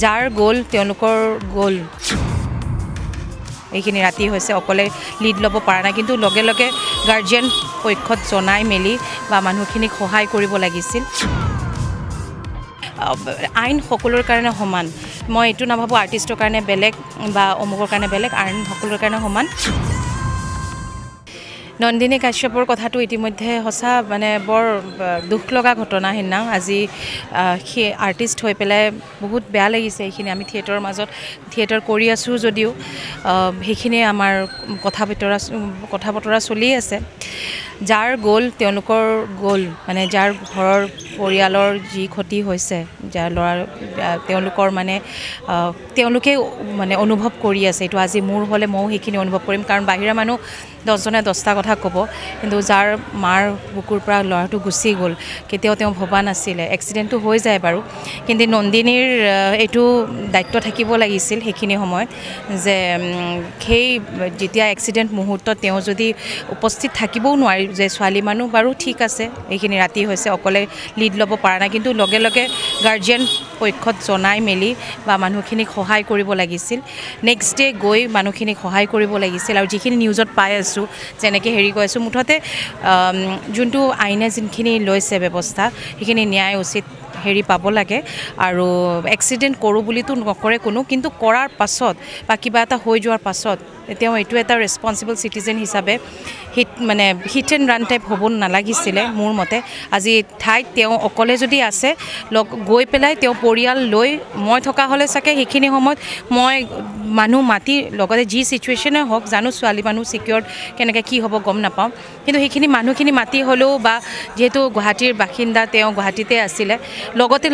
যাৰ গ'ল তেওঁলোকৰ গ'ল এইখিনি ৰাতি হৈছে অকলে লিড ল'ব পৰা নাই কিন্তু লগে লগে গাৰ্জিয়ান পক্ষত জনাই মেলি বা মানুহখিনিক সহায় কৰিব লাগিছিল আইন সকলোৰ কাৰণে সমান মই এইটো নাভাবোঁ আৰ্টিষ্টৰ কাৰণে বেলেগ বা অমুকৰ কাৰণে বেলেগ আইন সকলোৰ কাৰণে সমান নন্দিনী কাশ্যপৰ কথাটো ইতিমধ্যে সঁচা মানে বৰ দুখ লগা ঘটনা সিদিনা আজি সেই আৰ্টিষ্ট হৈ পেলাই বহুত বেয়া লাগিছে এইখিনি আমি থিয়েটাৰৰ মাজত থিয়েটাৰ কৰি আছোঁ যদিও সেইখিনি আমাৰ কথা বতৰা চলি আছে যাৰ গ'ল তেওঁলোকৰ গ'ল মানে যাৰ ঘৰৰ পৰিয়ালৰ যি ক্ষতি হৈছে যাৰ ল'ৰা তেওঁলোকৰ মানে তেওঁলোকে মানে অনুভৱ কৰি আছে এইটো আজি মোৰ হ'লে ময়ো সেইখিনি অনুভৱ কৰিম কাৰণ বাহিৰা মানুহ 10জনে 10টা কথা ক'ব কিন্তু যাৰ মাৰ বুকুৰ পৰা ল'ৰাটো গুচি গ'ল কেতিয়াও তেওঁ ভবা নাছিলে এক্সিডেণ্টটো হৈ যায় বাৰু কিন্তু নন্দিনীৰ এইটো দায়িত্ব থাকিব লাগিছিল সেইখিনি সময়ত যে সেই যেতিয়া এক্সিডেণ্ট মুহূৰ্তত তেওঁ যদি উপস্থিত থাকিবও নোৱাৰি যে ছোৱালী মানুহ বাৰু ঠিক আছে এইখিনি ৰাতি হৈছে অকলে লিড ল'ব পৰা নাই কিন্তু লগে লগে গাৰ্জিয়ান পক্ষত জনাই মেলি বা মানুহখিনিক সহায় কৰিব লাগিছিল নেক্সট ডে গৈ মানুহখিনিক সহায় কৰিব লাগিছিল আৰু যিখিনি নিউজত পাই আছোঁ যেনেকৈ হেৰি কৈ আছোঁ মুঠতে যোনটো আইনে যোনখিনি লৈছে ব্যৱস্থা সেইখিনি ন্যায় উচিত হেৰি পাব লাগে আৰু এক্সিডেণ্ট কৰোঁ বুলিতো নকৰে কোনো কিন্তু কৰাৰ পাছত বা কিবা এটা হৈ যোৱাৰ পাছত তেওঁ এইটো এটা ৰেছপনচিবল চিটিজেন হিচাপে হিট এণ্ড ৰান টাইপ হ'ব নালাগিছিলে মোৰ মতে আজি ঠাইত তেওঁ অকলে যদি আছে গৈ পেলাই তেওঁ পৰিয়াল লৈ মই থকা হ'লে চাগে সেইখিনি সময়ত মই মানুহ মাতি লগতে যি চিটুৱেশ্যনে হওক জানো ছোৱালী মানুহ ছিকিউৰ্ড কেনেকৈ কি হ'ব গম নাপাওঁ কিন্তু সেইখিনি মানুহখিনি মাতি হ'লেও বা যিহেতু গুৱাহাটীৰ বাসিন্দা তেওঁ গুৱাহাটীতে আছিলে লগতে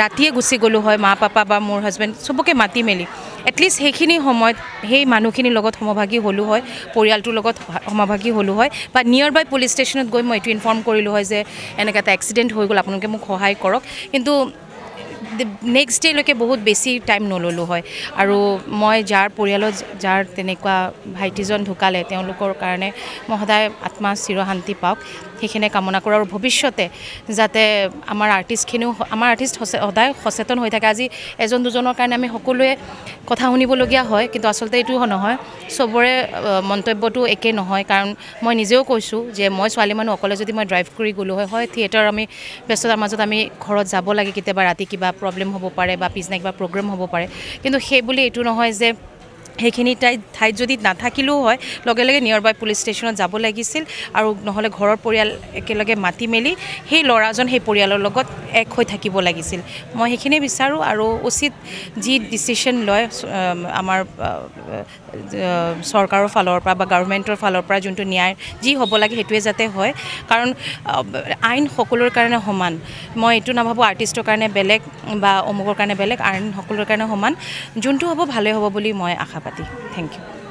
ৰাতিয়ে গুচি গ'লোঁ হয় মা পাপা বা মোৰ হাজবেণ্ড চবকে মাতি মেলি এটলিষ্ট সেইখিনি সময়ত সেই মানুহখিনিৰ লগত সমভাগী হ'লোঁ হয় পৰিয়ালটোৰ লগত সমভাগী হ'লোঁ হয় বা নিয়াৰ বাই পুলিচ ষ্টেচনত গৈ মই এইটো ইনফৰ্ম কৰিলোঁ হয় যে এনেকৈ এটা এক্সিডেণ্ট হৈ গ'ল আপোনালোকে মোক সহায় কৰক কিন্তু নেক্সট ডে'লৈকে বহুত বেছি টাইম নল'লোঁ হয় আৰু মই যাৰ পৰিয়ালত যাৰ তেনেকুৱা ভাইটিজন ঢুকালে তেওঁলোকৰ কাৰণে মই সদায় আত্মা চিৰশান্তি পাওক সেইখিনি কামনা কৰোঁ আৰু ভৱিষ্যতে যাতে আমাৰ আৰ্টিষ্ট সদায় সচেতন হৈ থাকে আজি এজন দুজনৰ কাৰণে আমি সকলোৱে কথা শুনিবলগীয়া হয় কিন্তু আচলতে এইটো নহয় চবৰে মন্তব্যটো একে নহয় কাৰণ মই নিজেও কৈছোঁ যে মই ছোৱালী মানুহ অকলে যদি মই ড্ৰাইভ কৰি গ'লোঁ হয় থিয়েটাৰ আমি ব্যস্ততাৰ মাজত আমি ঘৰত যাব লাগে কেতিয়াবা ৰাতি কিবা প্ৰব্লেম হ'ব পাৰে বা পিছদিনা কিবা প্ৰগ্ৰেম হ'ব পাৰে কিন্তু সেই বুলি এইটো নহয় যে সেইখিনি ঠাইত যদি নাথাকিলেও হয় লগে লগে নিয়াৰ বাই পুলিচ ষ্টেচনত যাব লাগিছিল আৰু নহ'লে ঘৰৰ পৰিয়াল একেলগে মাতি মেলি সেই ল'ৰাজন সেই পৰিয়ালৰ লগত এক হৈ থাকিব লাগিছিল মই সেইখিনি বিচাৰোঁ আৰু উচিত যি ডিচিশ্যন লয় আমাৰ চৰকাৰৰ ফালৰ পৰা বা গভৰ্ণমেণ্টৰ ফালৰ পৰা যোনটো ন্যায় যি হ'ব লাগে সেইটোৱে যাতে হয় কাৰণ আইন সকলোৰ কাৰণে সমান মই এইটো নাভাবোঁ আৰ্টিষ্টৰ কাৰণে বেলেগ বা অমুকৰ কাৰণে বেলেগ আইন সকলোৰ কাৰণে সমান যোনটো হ'ব ভালে হ'ব বুলি মই আশা পাতি থেংক ইউ